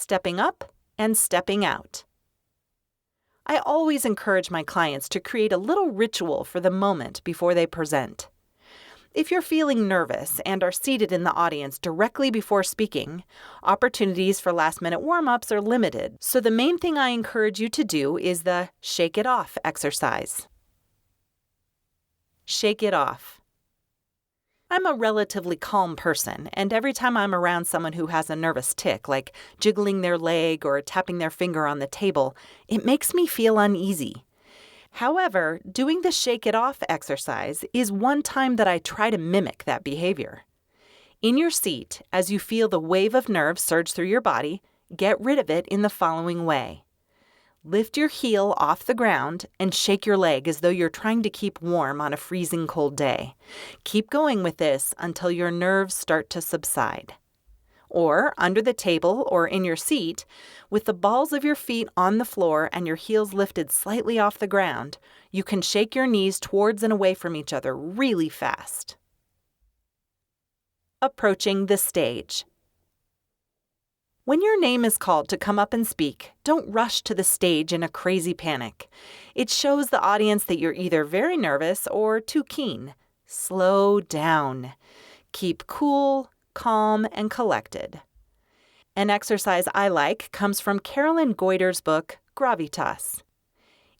stepping up and stepping out. I always encourage my clients to create a little ritual for the moment before they present. If you're feeling nervous and are seated in the audience directly before speaking, opportunities for last-minute warm-ups are limited, so the main thing I encourage you to do is the shake it off exercise. Shake it off. I'm a relatively calm person, and every time I'm around someone who has a nervous tic, like jiggling their leg or tapping their finger on the table, it makes me feel uneasy. However, doing the shake it off exercise is one time that I try to mimic that behavior. In your seat, as you feel the wave of nerves surge through your body, get rid of it in the following way. Lift your heel off the ground and shake your leg as though you're trying to keep warm on a freezing cold day. Keep going with this until your nerves start to subside. Or under the table or in your seat, with the balls of your feet on the floor and your heels lifted slightly off the ground, you can shake your knees towards and away from each other really fast. Approaching the stage. When your name is called to come up and speak, don't rush to the stage in a crazy panic. It shows the audience that you're either very nervous or too keen. Slow down. Keep cool, calm, and collected. An exercise I like comes from Carolyn Goiter's book, Gravitas.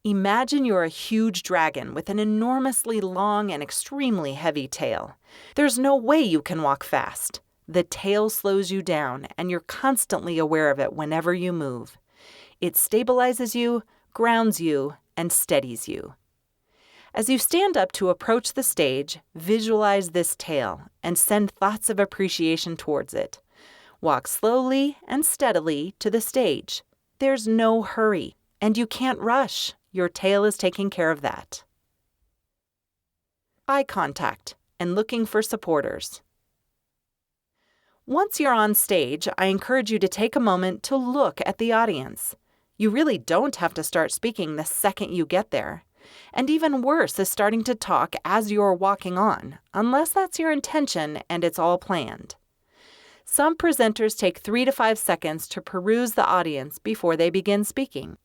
Imagine you're a huge dragon with an enormously long and extremely heavy tail. There's no way you can walk fast. The tail slows you down, and you're constantly aware of it whenever you move. It stabilizes you, grounds you, and steadies you. As you stand up to approach the stage, visualize this tail and send thoughts of appreciation towards it. Walk slowly and steadily to the stage. There's no hurry, and you can't rush. Your tail is taking care of that. Eye contact and looking for supporters. Once you're on stage, I encourage you to take a moment to look at the audience. You really don't have to start speaking the second you get there. And even worse is starting to talk as you're walking on, unless that's your intention and it's all planned. Some presenters take 3 to 5 seconds to peruse the audience before they begin speaking.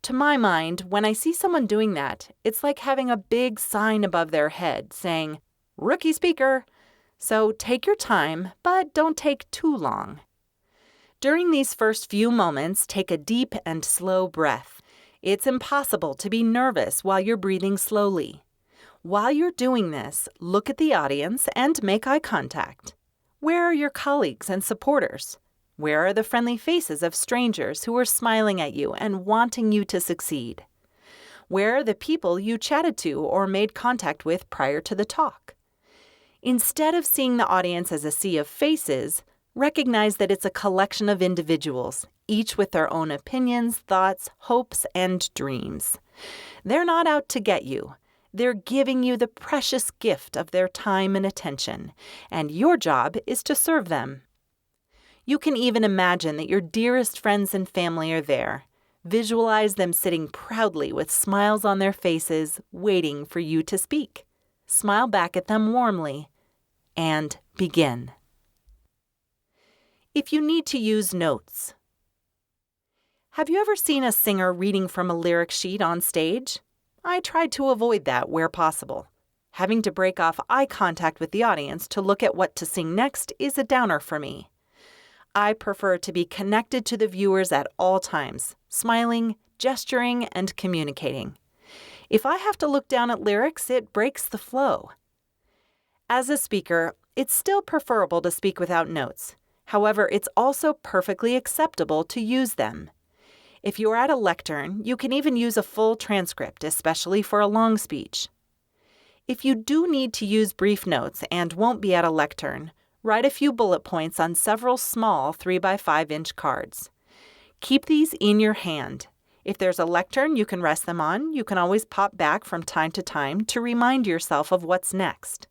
To my mind, when I see someone doing that, it's like having a big sign above their head saying, "Rookie speaker." So take your time, but don't take too long. During these first few moments, take a deep and slow breath. It's impossible to be nervous while you're breathing slowly. While you're doing this, look at the audience and make eye contact. Where are your colleagues and supporters? Where are the friendly faces of strangers who are smiling at you and wanting you to succeed? Where are the people you chatted to or made contact with prior to the talk? Instead of seeing the audience as a sea of faces, recognize that it's a collection of individuals, each with their own opinions, thoughts, hopes, and dreams. They're not out to get you. They're giving you the precious gift of their time and attention, and your job is to serve them. You can even imagine that your dearest friends and family are there. Visualize them sitting proudly with smiles on their faces, waiting for you to speak. Smile back at them warmly, and begin. If you need to use notes. Have you ever seen a singer reading from a lyric sheet on stage? I try to avoid that where possible. Having to break off eye contact with the audience to look at what to sing next is a downer for me. I prefer to be connected to the viewers at all times, smiling, gesturing, and communicating. If I have to look down at lyrics, it breaks the flow. As a speaker, it's still preferable to speak without notes. However, it's also perfectly acceptable to use them. If you're at a lectern, you can even use a full transcript, especially for a long speech. If you do need to use brief notes and won't be at a lectern, write a few bullet points on several small 3x5-inch cards. Keep these in your hand. If there's a lectern you can rest them on, you can always pop back from time to time to remind yourself of what's next.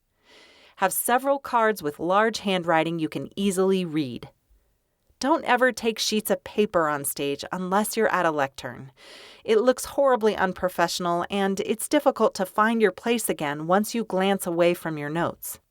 Have several cards with large handwriting you can easily read. Don't ever take sheets of paper on stage unless you're at a lectern. It looks horribly unprofessional, and it's difficult to find your place again once you glance away from your notes.